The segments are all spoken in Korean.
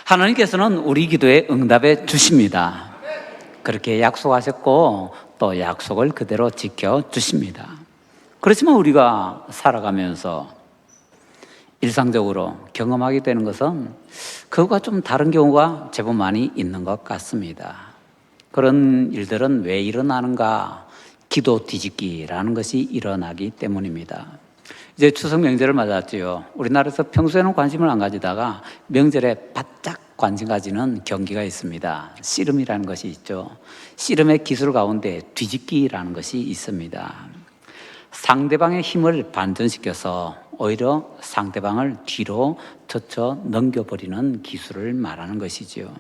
하나님께서는 우리 기도에 응답해 주십니다. 그렇게 약속하셨고 또 약속을 그대로 지켜주십니다. 그렇지만 우리가 살아가면서 일상적으로 경험하게 되는 것은 그거가 좀 다른 경우가 제법 많이 있는 것 같습니다. 그런 일들은 왜 일어나는가? 기도 뒤집기라는 것이 일어나기 때문입니다. 이제 추석 명절을 맞았지요. 우리나라에서 평소에는 관심을 안 가지다가 명절에 바짝 관심 가지는 경기가 있습니다. 씨름이라는 것이 있죠. 씨름의 기술 가운데 뒤집기라는 것이 있습니다. 상대방의 힘을 반전시켜서 오히려 상대방을 뒤로 젖혀 넘겨버리는 기술을 말하는 것이지요.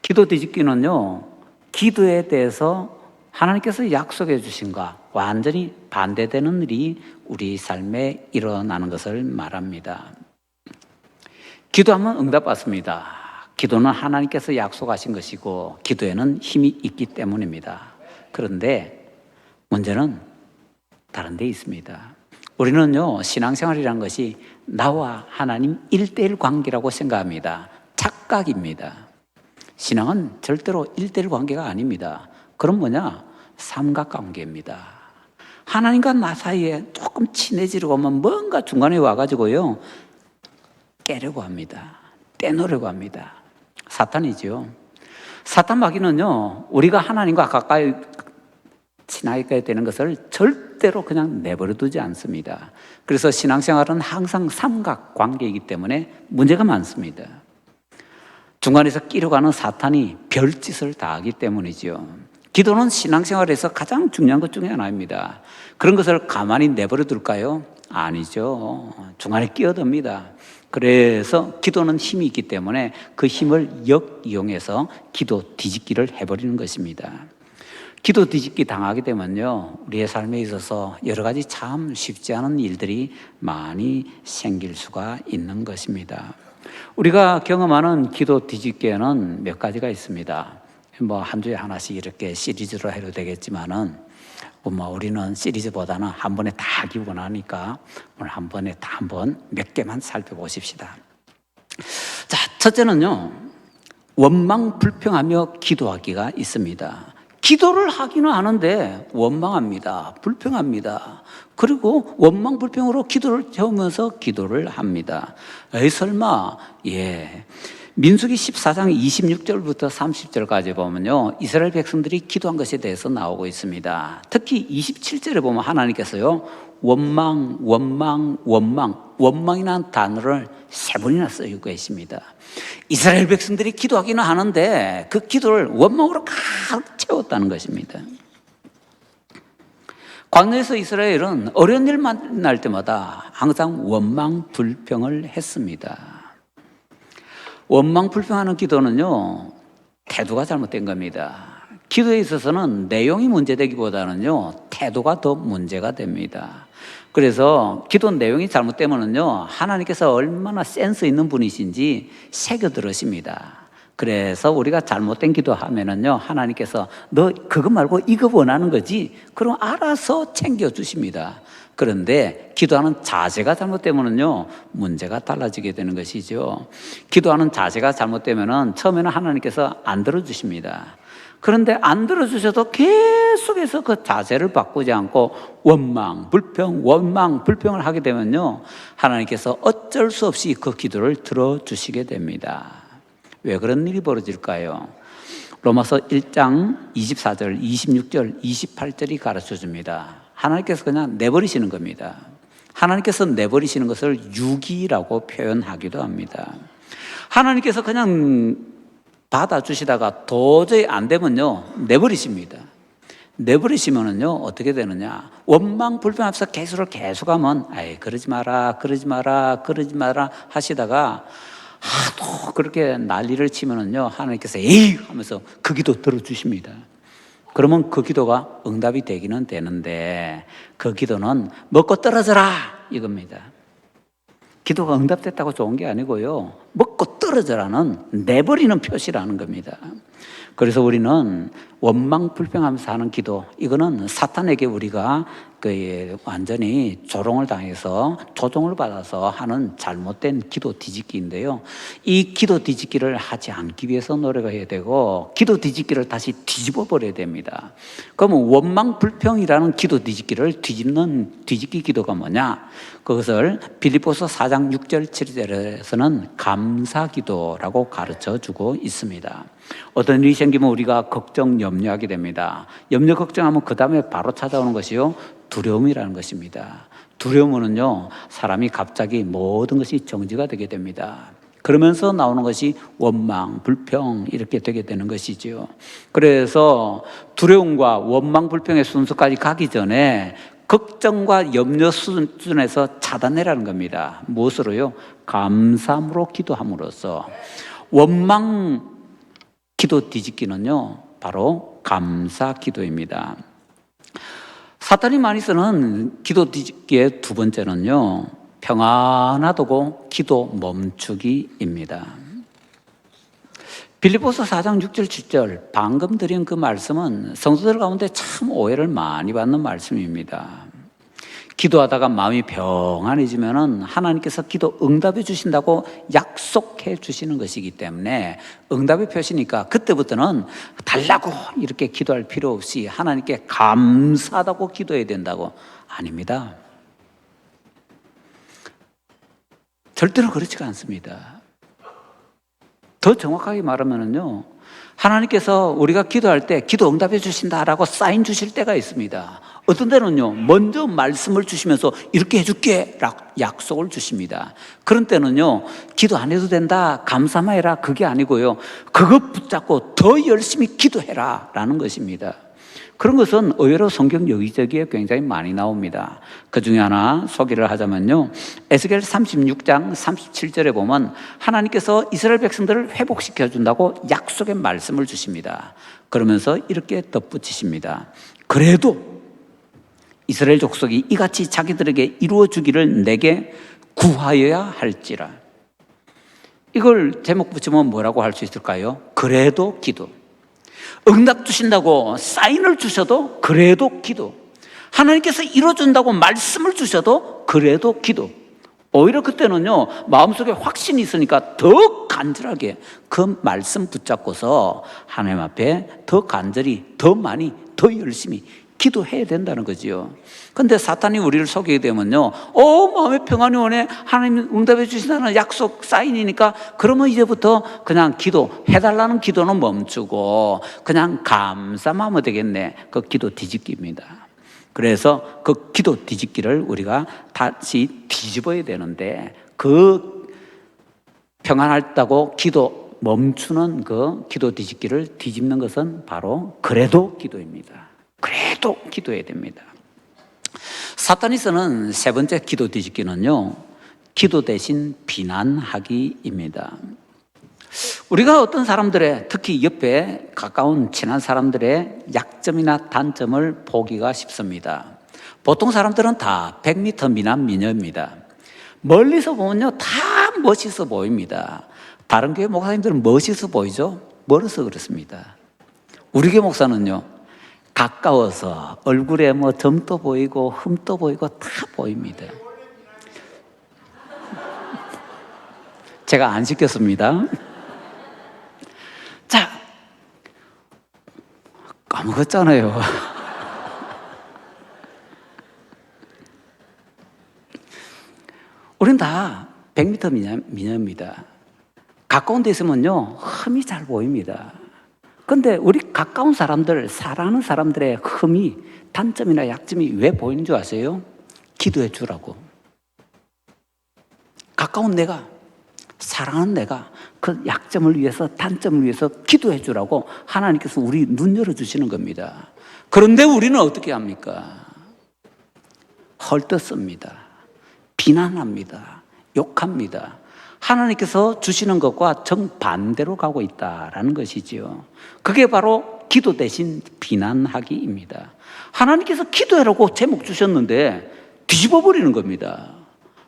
기도 뒤집기는요, 기도에 대해서 하나님께서 약속해 주신 것과 완전히 반대되는 일이 우리 삶에 일어나는 것을 말합니다. 기도하면 응답받습니다. 기도는 하나님께서 약속하신 것이고 기도에는 힘이 있기 때문입니다. 그런데 문제는 다른 데 있습니다. 우리는요, 신앙생활이라는 것이 나와 하나님 1:1 관계라고 생각합니다. 착각입니다. 신앙은 절대로 1:1 관계가 아닙니다. 그럼 뭐냐? 삼각관계입니다. 하나님과 나 사이에 조금 친해지려고 하면 뭔가 중간에 와가지고요, 깨려고 합니다. 떼놓으려고 합니다. 사탄이죠. 사탄 마귀는요, 우리가 하나님과 가까이 친하게 되는 것을 절대로 그냥 내버려 두지 않습니다. 그래서 신앙생활은 항상 삼각관계이기 때문에 문제가 많습니다. 중간에서 끼려고 하는 사탄이 별짓을 다 하기 때문이죠. 기도는 신앙생활에서 가장 중요한 것 중에 하나입니다. 그런 것을 가만히 내버려 둘까요? 아니죠. 중간에 끼어듭니다. 그래서 기도는 힘이 있기 때문에 그 힘을 역이용해서 기도 뒤집기를 해버리는 것입니다. 기도 뒤집기 당하게 되면요, 우리의 삶에 있어서 여러 가지 참 쉽지 않은 일들이 많이 생길 수가 있는 것입니다. 우리가 경험하는 기도 뒤집기에는 몇 가지가 있습니다. 뭐 한 주에 하나씩 이렇게 시리즈로 해도 되겠지만은, 우리는 시리즈보다는 한 번에 다 기우고 나니까 오늘 한 번에 다 한번 몇 개만 살펴보십시다. 자, 첫째는요, 원망 불평하며 기도하기가 있습니다. 기도를 하기는 하는데 원망합니다. 불평합니다. 그리고 원망 불평으로 기도를 채우면서 기도를 합니다. 에이 설마, 민수기 14장 26절부터 30절까지 보면요, 이스라엘 백성들이 기도한 것에 대해서 나오고 있습니다. 특히 27절에 보면 하나님께서요, 원망이라는 단어를 3번이나 쓰고 계십니다. 이스라엘 백성들이 기도하기는 하는데 그 기도를 원망으로 가득 채웠다는 것입니다. 광야에서 이스라엘은 어려운 일 만날 때마다 항상 원망 불평을 했습니다. 원망 불평하는 기도는요, 태도가 잘못된 겁니다. 기도에 있어서는 내용이 문제되기보다는요, 태도가 더 문제가 됩니다. 그래서 기도 내용이 잘못되면은요, 하나님께서 얼마나 센스 있는 분이신지 새겨 들으십니다. 그래서 우리가 잘못된 기도하면은요, 하나님께서 너 그거 말고 이거 원하는 거지? 그럼 알아서 챙겨주십니다. 그런데 기도하는 자세가 잘못되면은요, 문제가 달라지게 되는 것이죠. 기도하는 자세가 잘못되면은 처음에는 하나님께서 안 들어주십니다. 그런데 안 들어주셔도 계속해서 그 자세를 바꾸지 않고 원망, 불평을 하게 되면요, 하나님께서 어쩔 수 없이 그 기도를 들어주시게 됩니다. 왜 그런 일이 벌어질까요? 로마서 1장 24절, 26절, 28절이 가르쳐 줍니다. 하나님께서 그냥 내버리시는 겁니다. 하나님께서 내버리시는 것을 유기라고 표현하기도 합니다. 하나님께서 그냥 받아주시다가 도저히 안 되면요, 내버리십니다. 내버리시면은요, 어떻게 되느냐? 원망, 불평 앞에서 계속하면, 그러지 마라 하시다가 하도 그렇게 난리를 치면은요, 하나님께서 에이! 하면서 그 기도 들어주십니다. 그러면 그 기도가 응답이 되기는 되는데, 그 기도는 먹고 떨어져라! 이겁니다. 기도가 응답됐다고 좋은 게 아니고요, 먹고 떨어져라는 내버리는 표시라는 겁니다. 그래서 우리는 원망 불평하면서 하는 기도, 이거는 사탄에게 우리가 완전히 조롱을 당해서 조종을 받아서 하는 잘못된 기도 뒤집기인데요. 이 기도 뒤집기를 하지 않기 위해서 노력을 해야 되고, 기도 뒤집기를 다시 뒤집어 버려야 됩니다. 그러면 원망 불평이라는 기도 뒤집기를 뒤집는 뒤집기 기도가 뭐냐? 그것을 빌립보서 4장 6절 7절에서는 감사 기도라고 가르쳐 주고 있습니다. 어떤 일이 생기면 우리가 걱정, 염려하게 됩니다. 염려, 걱정하면 그 다음에 바로 찾아오는 것이요, 두려움이라는 것입니다. 두려움은요, 사람이 갑자기 모든 것이 정지가 되게 됩니다. 그러면서 나오는 것이 원망, 불평 이렇게 되게 되는 것이지요. 그래서 두려움과 원망, 불평의 순서까지 가기 전에 걱정과 염려 수준에서 차단해라는 겁니다. 무엇으로요? 감사함으로 기도함으로써. 원망 기도 뒤집기는요, 바로 감사 기도입니다. 사탄이 많이 쓰는 기도 뒤집기의 두 번째는요, 평안하다고 기도 멈추기입니다. 빌립보서 4장 6절 7절 방금 드린 그 말씀은 성도들 가운데 참 오해를 많이 받는 말씀입니다. 기도하다가 마음이 평안해지면은 하나님께서 기도 응답해 주신다고 약속해 주시는 것이기 때문에 응답의 표시니까 그때부터는 달라고 이렇게 기도할 필요 없이 하나님께 감사하다고 기도해야 된다고. 아닙니다. 절대로 그렇지가 않습니다. 더 정확하게 말하면요, 하나님께서 우리가 기도할 때 기도 응답해 주신다라고 사인 주실 때가 있습니다. 어떤 때는요, 먼저 말씀을 주시면서 이렇게 해줄게 라고 약속을 주십니다. 그런 때는요, 기도 안 해도 된다, 감사만 해라, 그게 아니고요, 그것 붙잡고 더 열심히 기도해라 라는 것입니다. 그런 것은 의외로 성경 여기저기에 굉장히 많이 나옵니다. 그 중에 하나 소개를 하자면요, 에스겔 36장 37절에 보면 하나님께서 이스라엘 백성들을 회복시켜 준다고 약속의 말씀을 주십니다. 그러면서 이렇게 덧붙이십니다. 그래도 이스라엘 족속이 이같이 자기들에게 이루어 주기를 내게 구하여야 할지라. 이걸 제목 붙이면 뭐라고 할 수 있을까요? 그래도 기도. 응답 주신다고 사인을 주셔도 그래도 기도. 하나님께서 이루어준다고 말씀을 주셔도 그래도 기도. 오히려 그때는요, 마음속에 확신이 있으니까 더 간절하게 그 말씀 붙잡고서 하나님 앞에 더 간절히, 더 많이, 더 열심히 기도해야 된다는 거지요. 근데 사탄이 우리를 속이게 되면요, 마음에 평안이 오네, 하나님 응답해 주신다는 약속 사인이니까 그러면 이제부터 그냥 기도해달라는 기도는 멈추고 그냥 감사만 하면 되겠네. 그 기도 뒤집기입니다. 그래서 그 기도 뒤집기를 우리가 다시 뒤집어야 되는데, 그 평안하다고 기도 멈추는 그 기도 뒤집기를 뒤집는 것은 바로 그래도 기도입니다. 그래도 기도해야 됩니다. 사탄이 쓰는 세 번째 기도 뒤집기는요, 기도 대신 비난하기입니다. 우리가 어떤 사람들의, 특히 옆에 가까운 친한 사람들의 약점이나 단점을 보기가 쉽습니다. 보통 사람들은 다 100m 미남 미녀입니다. 멀리서 보면요, 다 멋있어 보입니다. 다른 교회 목사님들은 멋있어 보이죠? 멀어서 그렇습니다. 우리 교회 목사는요, 가까워서 얼굴에 뭐 점도 보이고 흠도 보이고 다 보입니다. 제가 안 시켰습니다. 자, 까먹었잖아요. 우린 다 100m 미녀입니다. 가까운 데 있으면요, 흠이 잘 보입니다. 근데 우리 가까운 사람들, 사랑하는 사람들의 흠이, 단점이나 약점이 왜 보이는 줄 아세요? 기도해 주라고. 가까운 내가, 사랑하는 내가 그 약점을 위해서, 단점을 위해서 기도해 주라고 하나님께서 우리 눈 열어주시는 겁니다. 그런데 우리는 어떻게 합니까? 헐뜯습니다. 비난합니다. 욕합니다. 하나님께서 주시는 것과 정반대로 가고 있다라는 것이지요. 그게 바로 기도 대신 비난하기입니다. 하나님께서 기도해라고 제목 주셨는데 뒤집어 버리는 겁니다.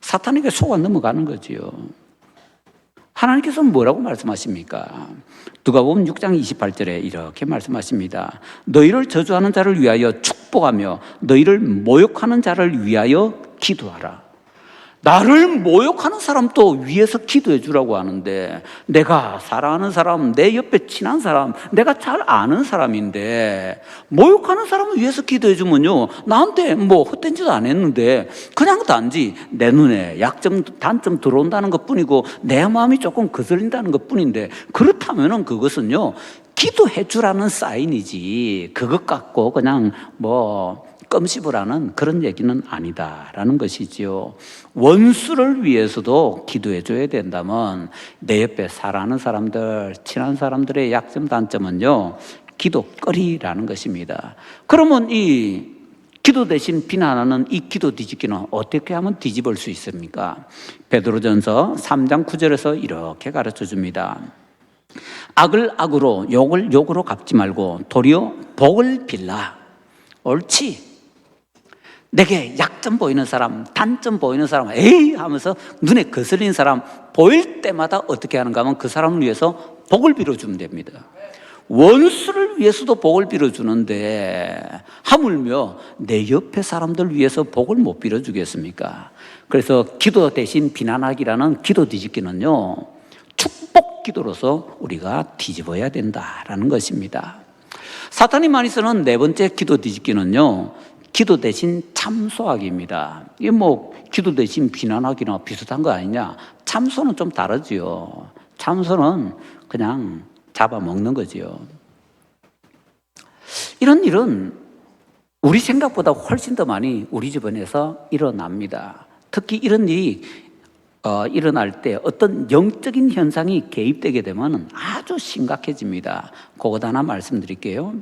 사탄에게 속아 넘어가는 거지요. 하나님께서는 뭐라고 말씀하십니까? 누가복음 6장 28절에 이렇게 말씀하십니다. 너희를 저주하는 자를 위하여 축복하며 너희를 모욕하는 자를 위하여 기도하라. 나를 모욕하는 사람도 위에서 기도해 주라고 하는데, 내가 사랑하는 사람, 내 옆에 친한 사람, 내가 잘 아는 사람인데 모욕하는 사람을 위해서 기도해 주면요, 나한테 뭐 헛된 짓 안 했는데 그냥 단지 내 눈에 약점 단점 들어온다는 것뿐이고 내 마음이 조금 거슬린다는 것뿐인데, 그렇다면은 그것은요 기도해 주라는 사인이지 그것 갖고 그냥 뭐 껌씹으라는 그런 얘기는 아니다라는 것이지요. 원수를 위해서도 기도해 줘야 된다면 내 옆에 사랑하는 사람들, 친한 사람들의 약점 단점은요 기도거리라는 것입니다. 그러면 이 기도 대신 비난하는 이 기도 뒤집기는 어떻게 하면 뒤집을 수 있습니까? 베드로전서 3장 9절에서 이렇게 가르쳐 줍니다. 악을 악으로 욕을 욕으로 갚지 말고 도리어 복을 빌라. 옳지. 내게 약점 보이는 사람, 단점 보이는 사람, 에이 하면서 눈에 거슬리는 사람 보일 때마다 어떻게 하는가 하면 그 사람을 위해서 복을 빌어주면 됩니다. 원수를 위해서도 복을 빌어주는데 하물며 내 옆에 사람들 위해서 복을 못 빌어주겠습니까? 그래서 기도 대신 비난하기라는 기도 뒤집기는요 축복 기도로서 우리가 뒤집어야 된다라는 것입니다. 사탄이 많이 쓰는 네 번째 기도 뒤집기는요 기도 대신 참소하기입니다. 이게 뭐 기도 대신 비난하기나 비슷한 거 아니냐? 참소는 좀 다르지요. 참소는 그냥 잡아먹는 거지요. 이런 일은 우리 생각보다 훨씬 더 많이 우리 주변에서 일어납니다. 특히 이런 일이 일어날 때 어떤 영적인 현상이 개입되게 되면 아주 심각해집니다. 그것 하나 말씀드릴게요.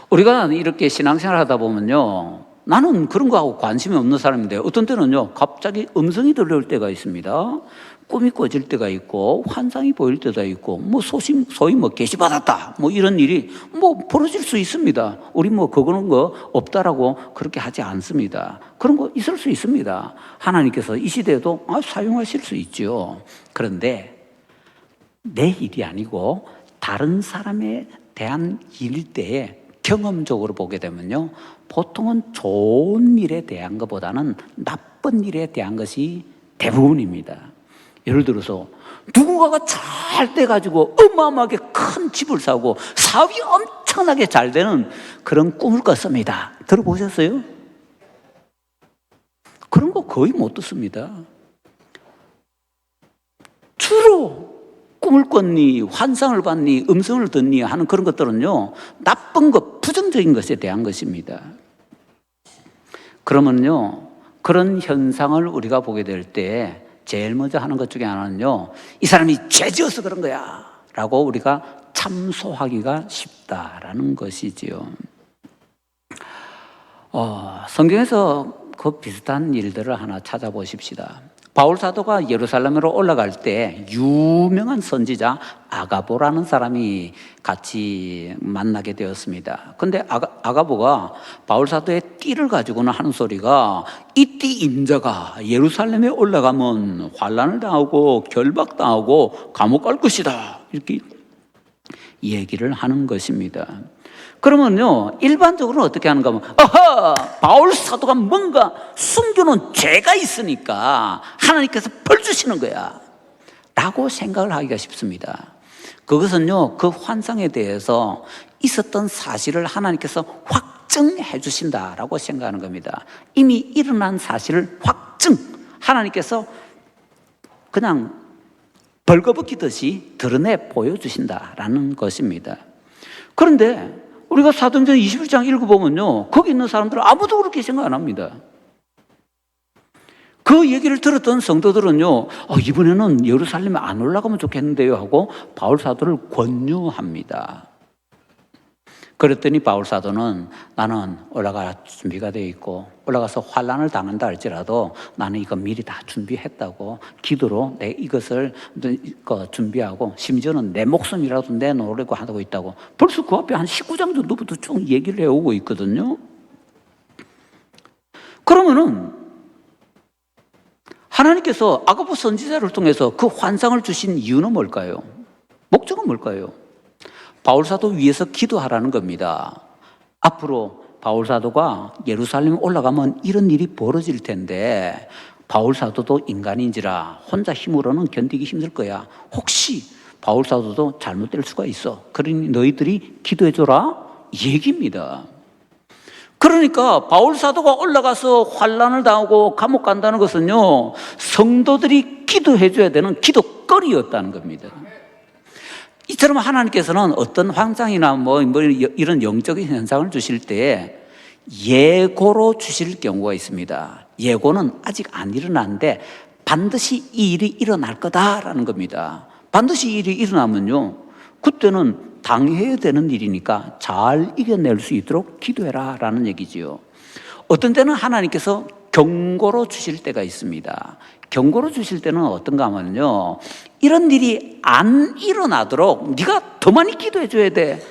우리가 이렇게 신앙생활 하다 보면요, 나는 그런 거하고 관심이 없는 사람인데 어떤 때는요 갑자기 음성이 들려올 때가 있습니다. 꿈이 꿔질 때가 있고 환상이 보일 때가 있고 뭐 소위 뭐 계시받았다 뭐 이런 일이 뭐 벌어질 수 있습니다. 우리 뭐 그거는 거 없다라고 그렇게 하지 않습니다. 그런 거 있을 수 있습니다. 하나님께서 이 시대에도 사용하실 수 있죠. 그런데 내 일이 아니고 다른 사람에 대한 일일 때에 경험적으로 보게 되면요 보통은 좋은 일에 대한 것보다는 나쁜 일에 대한 것이 대부분입니다. 예를 들어서 누군가가 잘 돼가지고 어마어마하게 큰 집을 사고 사업이 엄청나게 잘 되는 그런 꿈을 꿨습니다. 들어보셨어요? 그런 거 거의 못 듣습니다. 주로 꿈을 꿨니, 환상을 봤니, 음성을 듣니 하는 그런 것들은요 나쁜 것, 부정적인 것에 대한 것입니다. 그러면요 그런 현상을 우리가 보게 될 때 제일 먼저 하는 것 중에 하나는요 이 사람이 죄지어서 그런 거야 라고 우리가 참소하기가 쉽다라는 것이지요. 성경에서 그 비슷한 일들을 하나 찾아보십시다. 바울 사도가 예루살렘으로 올라갈 때 유명한 선지자 아가보라는 사람이 같이 만나게 되었습니다. 근데 아가보가 바울 사도의 띠를 가지고는 하는 소리가 이 띠 임자가 예루살렘에 올라가면 환난을 당하고 결박당하고 감옥 갈 것이다. 이렇게 얘기를 하는 것입니다. 그러면요 일반적으로 어떻게 하는가 하면 바울 사도가 뭔가 숨겨놓은 죄가 있으니까 하나님께서 벌 주시는 거야 라고 생각을 하기가 쉽습니다. 그것은요 그 환상에 대해서 있었던 사실을 하나님께서 확증해 주신다라고 생각하는 겁니다. 이미 일어난 사실을 하나님께서 그냥 벌거벗기듯이 드러내 보여주신다라는 것입니다. 그런데 우리가 사도행전 21장 읽어보면요 거기 있는 사람들은 아무도 그렇게 생각 안 합니다. 그 얘기를 들었던 성도들은요 이번에는 예루살렘에 안 올라가면 좋겠는데요 하고 바울 사도를 권유합니다. 그랬더니 바울 사도는 나는 올라갈 준비가 되어 있고 올라가서 환난을 당한다 할지라도 나는 이거 미리 다 준비했다고 기도로 내 이것을 준비하고 심지어는 내 목숨이라도 내놓으려고 하고 있다고 벌써 그 앞에 한 19장 정도부터 쭉 얘기를 해오고 있거든요. 그러면은 하나님께서 아가부 선지자를 통해서 그 환상을 주신 이유는 뭘까요? 목적은 뭘까요? 바울사도 위해서 기도하라는 겁니다. 앞으로 바울사도가 예루살렘에 올라가면 이런 일이 벌어질 텐데 바울사도도 인간인지라 혼자 힘으로는 견디기 힘들 거야. 혹시 바울사도도 잘못될 수가 있어. 그러니 너희들이 기도해줘라 이 얘기입니다. 그러니까 바울사도가 올라가서 환난을 당하고 감옥 간다는 것은요, 성도들이 기도해줘야 되는 기도거리였다는 겁니다. 이처럼 하나님께서는 어떤 환상이나 뭐 이런 영적인 현상을 주실 때 예고로 주실 경우가 있습니다. 예고는 아직 안 일어났는데 반드시 이 일이 일어날 거다라는 겁니다. 반드시 이 일이 일어나면요, 그때는 당해야 되는 일이니까 잘 이겨낼 수 있도록 기도해라 라는 얘기지요. 어떤 때는 하나님께서 경고로 주실 때가 있습니다. 경고로 주실 때는 어떤가 하면요, 이런 일이 안 일어나도록 네가 더 많이 기도해 줘야 돼,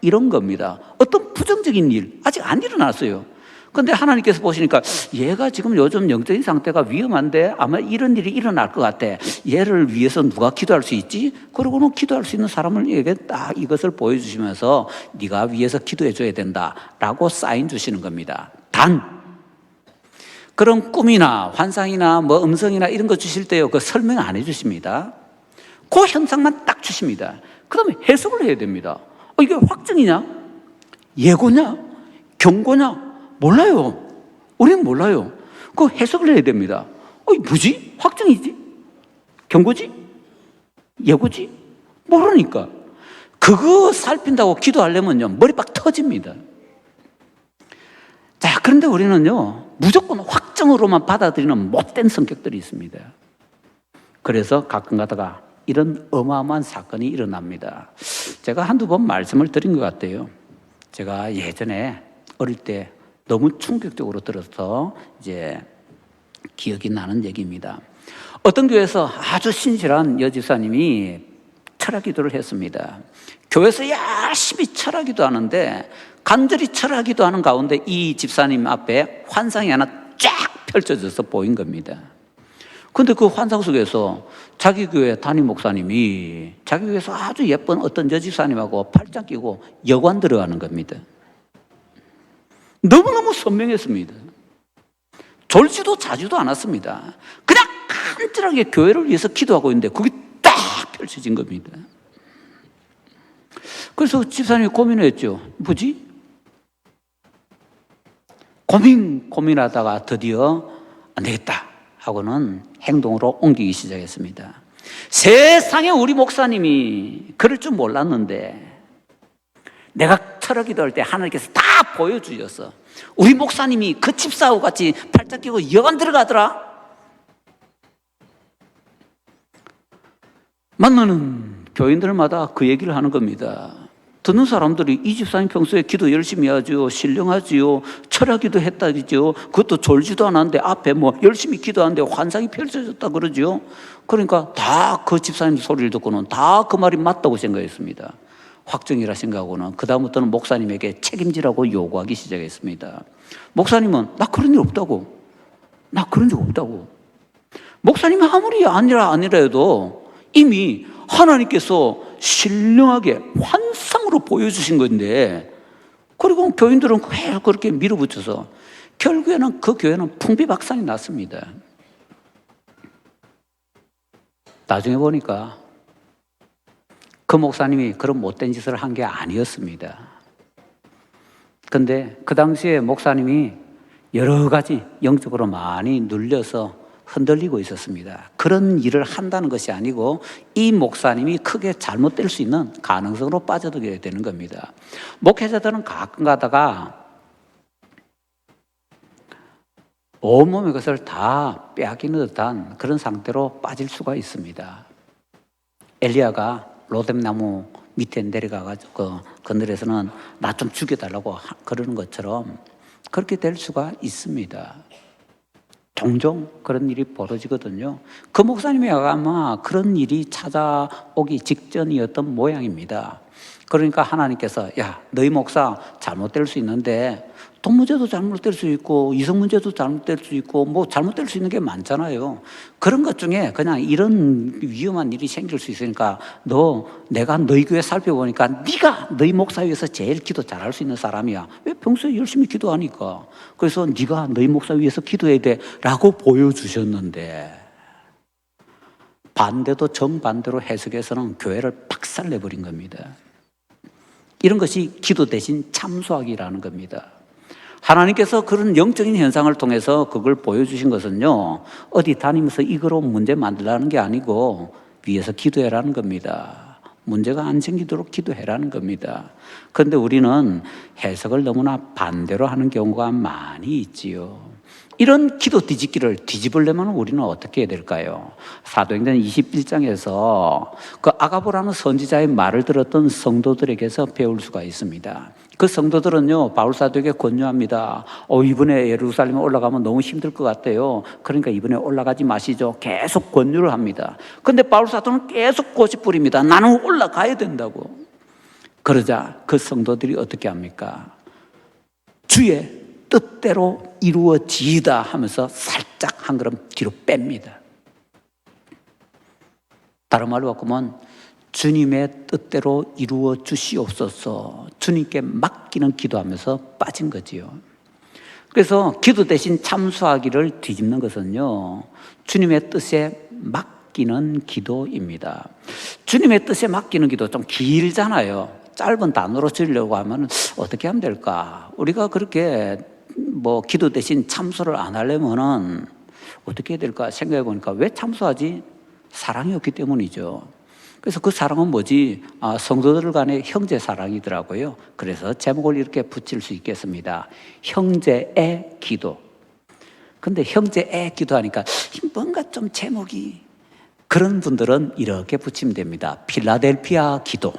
이런 겁니다. 어떤 부정적인 일 아직 안 일어났어요. 그런데 하나님께서 보시니까 얘가 지금 요즘 영적인 상태가 위험한데 아마 이런 일이 일어날 것 같아. 얘를 위해서 누가 기도할 수 있지? 그러고는 기도할 수 있는 사람을 에게 딱 이것을 보여주시면서 네가 위해서 기도해 줘야 된다라고 사인 주시는 겁니다. 단 그런 꿈이나 환상이나 뭐 음성이나 이런 거 주실 때요, 그 설명 안 해주십니다. 그 현상만 딱 주십니다. 그 다음에 해석을 해야 됩니다. 이게 확증이냐? 예고냐? 경고냐? 몰라요. 우리는 몰라요. 그 해석을 해야 됩니다. 뭐지? 확증이지? 경고지? 예고지? 모르니까. 그거 살핀다고 기도하려면요, 머리 빡 터집니다. 자, 그런데 우리는요, 무조건 확정으로만 받아들이는 못된 성격들이 있습니다. 그래서 가끔 가다가 이런 어마어마한 사건이 일어납니다. 제가 한두 번 말씀을 드린 것 같아요. 제가 예전에 어릴 때 너무 충격적으로 들어서 이제 기억이 나는 얘기입니다. 어떤 교회에서 아주 신실한 여집사님이 철학 기도를 했습니다. 교회에서 열심히 철학 기도하는데 간절히 철학 기도하는 가운데 이 집사님 앞에 환상이 하나 쫙 펼쳐져서 보인 겁니다. 그런데 그 환상 속에서 자기 교회 담임 목사님이 자기 교회에서 아주 예쁜 어떤 여집사님하고 팔짱 끼고 여관 들어가는 겁니다. 너무너무 선명했습니다. 졸지도 자지도 않았습니다. 그냥 간절하게 교회를 위해서 기도하고 있는데 그게 딱 펼쳐진 겁니다. 그래서 집사님이 고민을 했죠. 뭐지? 고민하다가 드디어 안 되겠다 하고는 행동으로 옮기기 시작했습니다. 세상에 우리 목사님이 그럴 줄 몰랐는데 내가 철학 기도할 때 하나님께서 다 보여주셔서 우리 목사님이 그 집사하고 같이 팔짱 끼고 여관 들어가더라. 만나는 교인들마다 그 얘기를 하는 겁니다. 듣는 사람들이 이 집사님 평소에 기도 열심히 하지요, 신령하지요, 철학기도 했다지요, 그것도 졸지도 않았는데 앞에 뭐 열심히 기도하는데 환상이 펼쳐졌다 그러지요. 그러니까 다 그 집사님 소리를 듣고는 다 그 말이 맞다고 생각했습니다. 확정이라 생각하고는 그 다음부터는 목사님에게 책임지라고 요구하기 시작했습니다. 목사님은 나 그런 일 없다고, 나 그런 적 없다고. 목사님이 아무리 아니라 해도 이미 하나님께서 신령하게 환상으로 보여주신 건데, 그리고 교인들은 계속 그렇게 밀어붙여서 결국에는 그 교회는 풍비박산이 났습니다. 나중에 보니까 그 목사님이 그런 못된 짓을 한 게 아니었습니다. 근데 그 당시에 목사님이 여러 가지 영적으로 많이 눌려서 흔들리고 있었습니다. 그런 일을 한다는 것이 아니고 이 목사님이 크게 잘못될 수 있는 가능성으로 빠져들게 되는 겁니다. 목회자들은 가끔 가다가 온몸의 것을 다 빼앗기는 듯한 그런 상태로 빠질 수가 있습니다. 엘리야가 로뎀나무 밑에 내려가가지고 그늘에서는 나 좀 죽여달라고 그러는 것처럼 그렇게 될 수가 있습니다. 종종 그런 일이 벌어지거든요. 그 목사님이 아마 그런 일이 찾아오기 직전이었던 모양입니다. 그러니까 하나님께서 야, 너희 목사 잘못될 수 있는데 돈 문제도 잘못될 수 있고 이성 문제도 잘못될 수 있고 뭐 잘못될 수 있는 게 많잖아요. 그런 것 중에 그냥 이런 위험한 일이 생길 수 있으니까 내가 너희 교회 살펴보니까 네가 너희 목사 위해서 제일 기도 잘할 수 있는 사람이야. 왜 평소에 열심히 기도하니까. 그래서 네가 너희 목사 위해서 기도해야 돼라고 보여주셨는데 반대도 정반대로 해석해서는 교회를 박살내버린 겁니다. 이런 것이 기도 대신 참수하기라는 겁니다. 하나님께서 그런 영적인 현상을 통해서 그걸 보여주신 것은요, 어디 다니면서 이거로 문제 만들라는 게 아니고 위에서 기도해라는 겁니다. 문제가 안 생기도록 기도해라는 겁니다. 그런데 우리는 해석을 너무나 반대로 하는 경우가 많이 있지요. 이런 기도 뒤집기를 뒤집으려면 우리는 어떻게 해야 될까요? 사도행전 21장에서 그 아가보라는 선지자의 말을 들었던 성도들에게서 배울 수가 있습니다. 그 성도들은요, 바울 사도에게 권유합니다. 이번에 예루살렘에 올라가면 너무 힘들 것 같아요. 그러니까 이번에 올라가지 마시죠. 계속 권유를 합니다. 근데 바울 사도는 계속 고집 부립니다. 나는 올라가야 된다고. 그러자 그 성도들이 어떻게 합니까? 주의 뜻대로 이루어지이다 하면서 살짝 한 걸음 뒤로 뺍니다. 다른 말로 바꾸면 주님의 뜻대로 이루어 주시옵소서, 주님께 맡기는 기도하면서 빠진 거지요. 그래서 기도 대신 참수하기를 뒤집는 것은요, 주님의 뜻에 맡기는 기도입니다. 주님의 뜻에 맡기는 기도 좀 길잖아요. 짧은 단어로 줄이려고 하면 어떻게 하면 될까? 우리가 그렇게 기도 대신 참수를 안 하려면은 어떻게 해야 될까 생각해 보니까 왜 참수하지? 사랑이 없기 때문이죠. 그래서 그 사랑은 뭐지? 성도들 간의 형제 사랑이더라고요. 그래서 제목을 이렇게 붙일 수 있겠습니다. 형제의 기도. 근데 형제의 기도하니까 뭔가 좀 제목이, 그런 분들은 이렇게 붙이면 됩니다. 필라델피아 기도.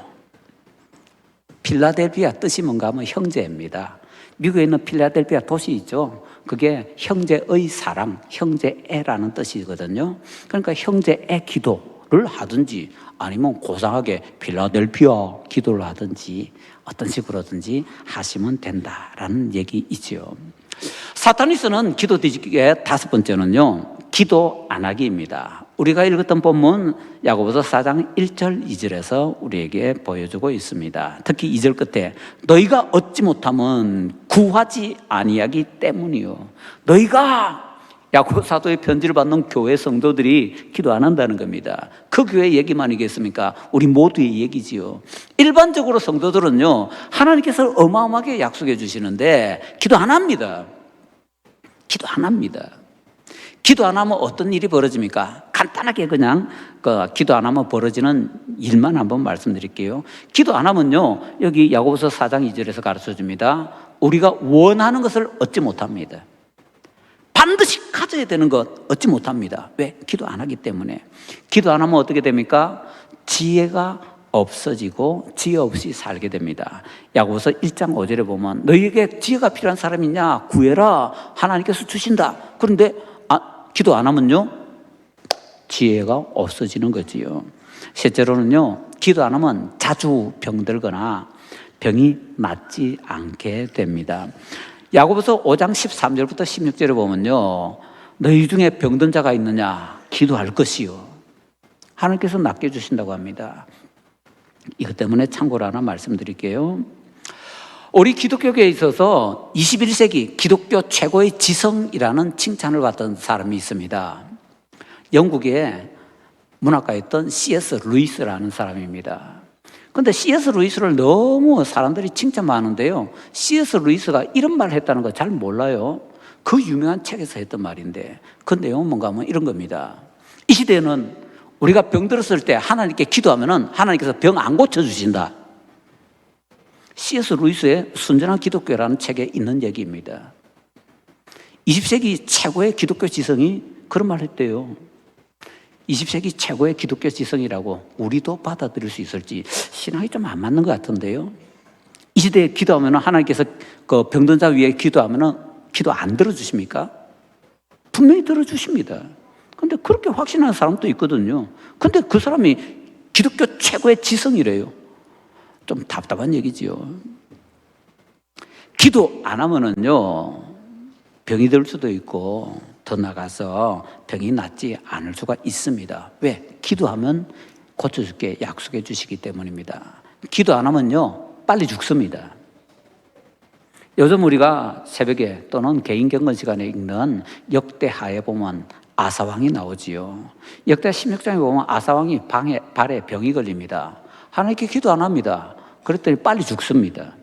필라델피아 뜻이 뭔가 하면 형제입니다. 미국에 있는 필라델피아 도시 있죠. 그게 형제의 사랑, 형제애라는 뜻이거든요. 그러니까 형제애 기도를 하든지 아니면 고상하게 필라델피아 기도를 하든지 어떤 식으로든지 하시면 된다라는 얘기이죠. 사탄이 쓰는 기도 뒤집기의 다섯 번째는요, 기도 안 하기입니다. 우리가 읽었던 본문 야고보서 4장 1절 2절에서 우리에게 보여주고 있습니다. 특히 2절 끝에 너희가 얻지 못하면 구하지 아니하기 때문이요. 너희가 야고보 사도의 편지를 받는 교회 성도들이 기도 안 한다는 겁니다. 그 교회 얘기만이겠습니까? 우리 모두의 얘기지요. 일반적으로 성도들은요, 하나님께서 어마어마하게 약속해 주시는데 기도 안 합니다. 기도 안 합니다. 기도 안 하면 어떤 일이 벌어집니까? 간단하게 그냥 기도 안 하면 벌어지는 일만 한번 말씀드릴게요. 기도 안 하면요, 여기 야고보서 4장 2절에서 가르쳐 줍니다. 우리가 원하는 것을 얻지 못합니다. 반드시 가져야 되는 것 얻지 못합니다. 왜? 기도 안 하기 때문에. 기도 안 하면 어떻게 됩니까? 지혜가 없어지고 지혜 없이 살게 됩니다. 야고보서 1장 5절에 보면 너희에게 지혜가 필요한 사람이 있냐? 구해라. 하나님께서 주신다. 그런데 기도 안 하면요, 지혜가 없어지는 거지요. 실제로는요, 기도 안 하면 자주 병들거나 병이 낫지 않게 됩니다. 야고보서 5장 13절부터 16절에 보면요, 너희 중에 병든 자가 있느냐? 기도할 것이요. 하나님께서 낫게 해주신다고 합니다. 이것 때문에 참고로 하나 말씀드릴게요. 우리 기독교계에 있어서 21세기 기독교 최고의 지성이라는 칭찬을 받던 사람이 있습니다. 영국의 문학가였던 C.S. 루이스라는 사람입니다. 그런데 C.S. 루이스를 너무 사람들이 칭찬 많은데요, C.S. 루이스가 이런 말을 했다는 거 잘 몰라요. 그 유명한 책에서 했던 말인데 그 내용은 뭔가 하면 이런 겁니다. 이 시대에는 우리가 병들었을 때 하나님께 기도하면 하나님께서 병 안 고쳐주신다. C.S. 루이스의 순전한 기독교라는 책에 있는 얘기입니다. 20세기 최고의 기독교 지성이 그런 말을 했대요. 20세기 최고의 기독교 지성이라고 우리도 받아들일 수 있을지 신앙이 좀 안 맞는 것 같은데요. 이 시대에 기도하면 하나님께서 그 병든 자 위에 기도하면 기도 안 들어주십니까? 분명히 들어주십니다. 근데 그렇게 확신하는 사람도 있거든요. 근데 그 사람이 기독교 최고의 지성이래요. 좀 답답한 얘기지요. 기도 안 하면은요, 병이 들 수도 있고 더 나가서 병이 낫지 않을 수가 있습니다. 왜? 기도하면 고쳐줄게 약속해 주시기 때문입니다. 기도 안 하면요, 빨리 죽습니다. 요즘 우리가 새벽에 또는 개인 경건 시간에 읽는 역대하에 보면 아사왕이 나오지요. 역대 16장에 보면 아사왕이 발에 병이 걸립니다. 하나님께 기도 안 합니다. 그랬더니 빨리 죽습니다.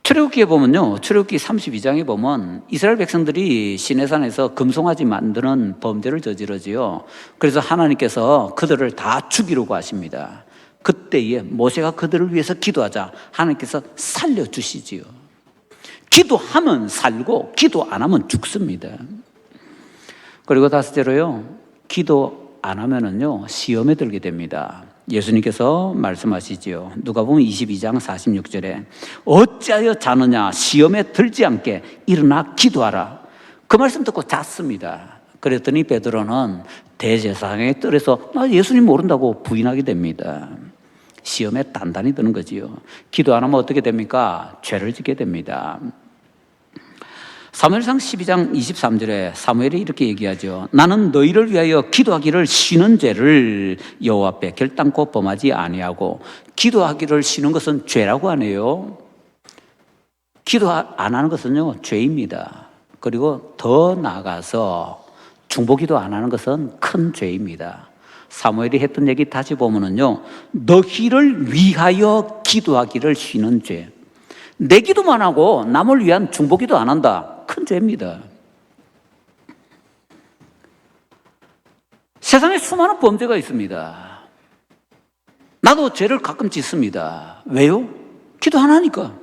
출애굽기에 보면요, 출애굽기 32장에 보면 이스라엘 백성들이 시내산에서 금송아지 만드는 범죄를 저지르지요. 그래서 하나님께서 그들을 다 죽이려고 하십니다. 그때에 모세가 그들을 위해서 기도하자 하나님께서 살려주시지요. 기도하면 살고 기도 안 하면 죽습니다. 그리고 다섯째로요, 기도 안 하면은요, 시험에 들게 됩니다. 예수님께서 말씀하시지요. 누가복음 22장 46절에 어찌하여 자느냐, 시험에 들지 않게 일어나 기도하라. 그 말씀 듣고 잤습니다. 그랬더니 베드로는 대제사장의 뜰에서 나 예수님 모른다고 부인하게 됩니다. 시험에 단단히 드는 거지요. 기도 안 하면 어떻게 됩니까? 죄를 짓게 됩니다. 사무엘상 12장 23절에 사무엘이 이렇게 얘기하죠. 나는 너희를 위하여 기도하기를 쉬는 죄를 여호와 앞에 결단코 범하지 아니하고, 기도하기를 쉬는 것은 죄라고 하네요. 기도 안 하는 것은요, 죄입니다. 그리고 더 나아가서 중보기도 안 하는 것은 큰 죄입니다. 사무엘이 했던 얘기 다시 보면은요, 너희를 위하여 기도하기를 쉬는 죄. 내 기도만 하고 남을 위한 중보기도 안 한다. 큰 죄입니다. 세상에 수많은 범죄가 있습니다. 나도 죄를 가끔 짓습니다. 왜요? 기도 안 하니까.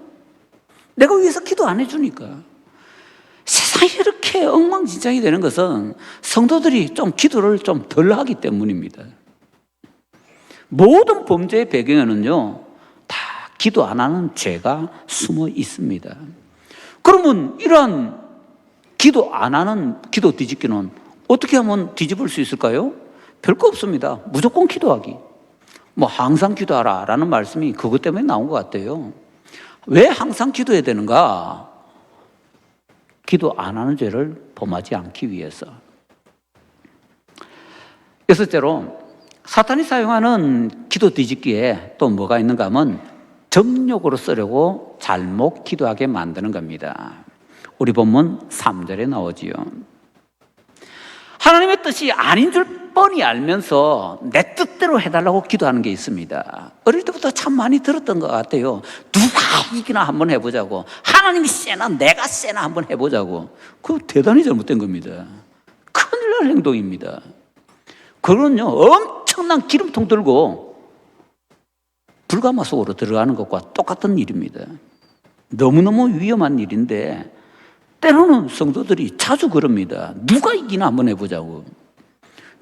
내가 위해서 기도 안 해주니까. 세상이 이렇게 엉망진창이 되는 것은 성도들이 좀 기도를 좀 덜 하기 때문입니다. 모든 범죄의 배경에는요, 다 기도 안 하는 죄가 숨어 있습니다. 그러면 이러한 기도 안 하는 기도 뒤집기는 어떻게 하면 뒤집을 수 있을까요? 별거 없습니다. 무조건 기도하기. 항상 기도하라 라는 말씀이 그것 때문에 나온 것 같아요. 왜 항상 기도해야 되는가? 기도 안 하는 죄를 범하지 않기 위해서. 여섯째로, 사탄이 사용하는 기도 뒤집기에 또 뭐가 있는가 하면 정욕으로 쓰려고 잘못 기도하게 만드는 겁니다. 우리 본문 3절에 나오지요. 하나님의 뜻이 아닌 줄 뻔히 알면서 내 뜻대로 해달라고 기도하는 게 있습니다. 어릴 때부터 참 많이 들었던 것 같아요. 누가 이기나 한번 해보자고. 하나님이 세나 내가 세나 한번 해보자고. 그거 대단히 잘못된 겁니다. 큰일 날 행동입니다. 그건요, 엄청난 기름통 들고 불가마 속으로 들어가는 것과 똑같은 일입니다. 너무너무 위험한 일인데 때로는 성도들이 자주 그럽니다. 누가 이기나 한번 해보자고.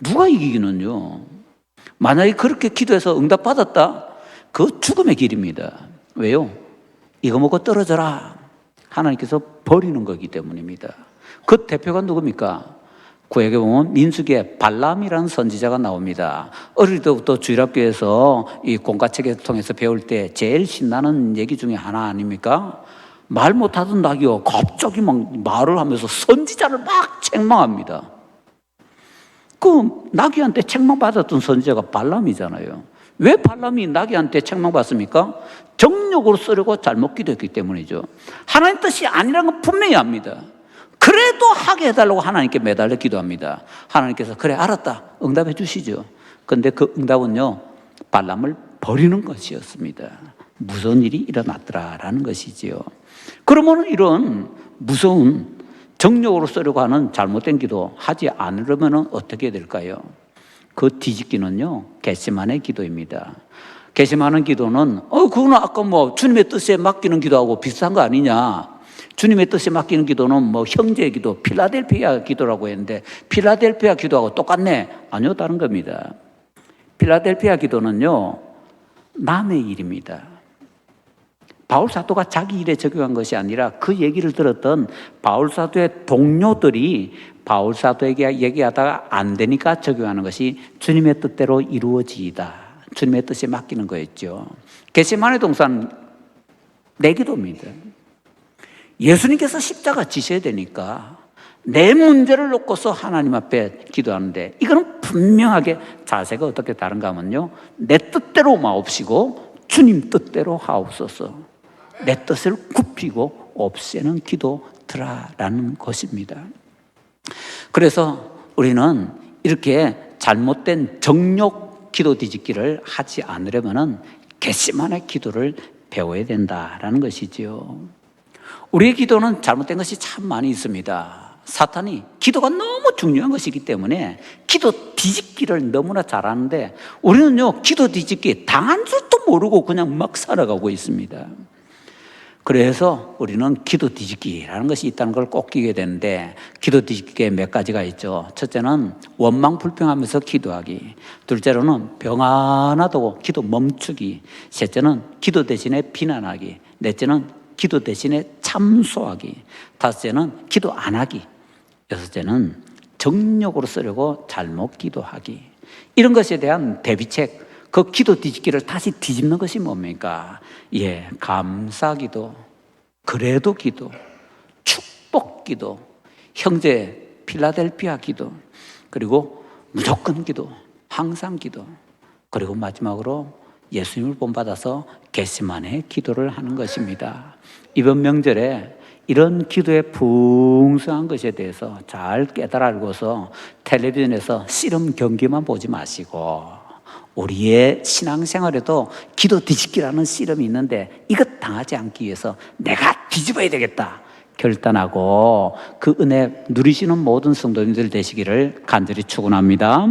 누가 이기기는요, 만약에 그렇게 기도해서 응답받았다? 그거 죽음의 길입니다. 왜요? 이거 먹고 떨어져라. 하나님께서 버리는 거기 때문입니다. 그 대표가 누굽니까? 구약에 보면 민수기에 발람이라는 선지자가 나옵니다. 어릴 때부터 주일학교에서 이 공과책을 통해서 배울 때 제일 신나는 얘기 중에 하나 아닙니까? 말 못하던 낙이요, 갑자기 막 말을 하면서 선지자를 막 책망합니다. 그 나귀한테 책망받았던 선지자가 발람이잖아요. 왜 발람이 나귀한테 책망받습니까? 정욕으로 쓰려고 잘못 기도했기 때문이죠. 하나님 뜻이 아니라는 건 분명히 압니다. 그래도 하게 해달라고 하나님께 매달려 기도합니다. 하나님께서 그래 알았다 응답해 주시죠. 그런데 그 응답은요, 발람을 버리는 것이었습니다. 무서운 일이 일어났더라라는 것이지요. 그러면 이런 무서운 정욕으로 쓰려고 하는 잘못된 기도 하지 않으려면 어떻게 될까요? 그 뒤집기는요, 겟세마네 기도입니다. 겟세마네 기도는 그거는 아까 주님의 뜻에 맡기는 기도하고 비슷한 거 아니냐. 주님의 뜻에 맡기는 기도는 형제의 기도, 필라델피아 기도라고 했는데 필라델피아 기도하고 똑같네. 아니요, 다른 겁니다. 필라델피아 기도는요, 남의 일입니다. 바울 사도가 자기 일에 적용한 것이 아니라 그 얘기를 들었던 바울 사도의 동료들이 바울 사도에게 얘기하다가 안 되니까 적용하는 것이 주님의 뜻대로 이루어지이다. 주님의 뜻에 맡기는 거였죠. 겟세마네 동산 내 기도입니다. 예수님께서 십자가 지셔야 되니까 내 문제를 놓고서 하나님 앞에 기도하는데, 이거는 분명하게 자세가 어떻게 다른가 하면요, 내 뜻대로 마옵시고 주님 뜻대로 하옵소서. 내 뜻을 굽히고 없애는 기도더라라는 것입니다. 그래서 우리는 이렇게 잘못된 정욕 기도 뒤집기를 하지 않으려면 겟세마네 기도를 배워야 된다라는 것이지요. 우리의 기도는 잘못된 것이 참 많이 있습니다. 사탄이 기도가 너무 중요한 것이기 때문에 기도 뒤집기를 너무나 잘하는데, 우리는요, 기도 뒤집기 당한 줄도 모르고 그냥 막 살아가고 있습니다. 그래서 우리는 기도 뒤집기라는 것이 있다는 걸 꼭 끼게 되는데, 기도 뒤집기에 몇 가지가 있죠. 첫째는 원망 불평하면서 기도하기, 둘째로는 병하나도 기도 멈추기, 셋째는 기도 대신에 비난하기, 넷째는 기도 대신에 참소하기, 다섯째는 기도 안 하기, 여섯째는 정욕으로 쓰려고 잘못 기도하기. 이런 것에 대한 대비책, 그 기도 뒤집기를 다시 뒤집는 것이 뭡니까? 예, 감사기도, 그래도 기도, 축복기도, 형제 필라델피아 기도, 그리고 무조건 기도, 항상 기도, 그리고 마지막으로 예수님을 본받아서 겟세마네 기도를 하는 것입니다. 이번 명절에 이런 기도의 풍성한 것에 대해서 잘 깨달아 알고서 텔레비전에서 씨름 경기만 보지 마시고, 우리의 신앙생활에도 기도 뒤집기라는 씨름이 있는데, 이것 당하지 않기 위해서 내가 뒤집어야 되겠다 결단하고 그 은혜 누리시는 모든 성도님들 되시기를 간절히 축원합니다.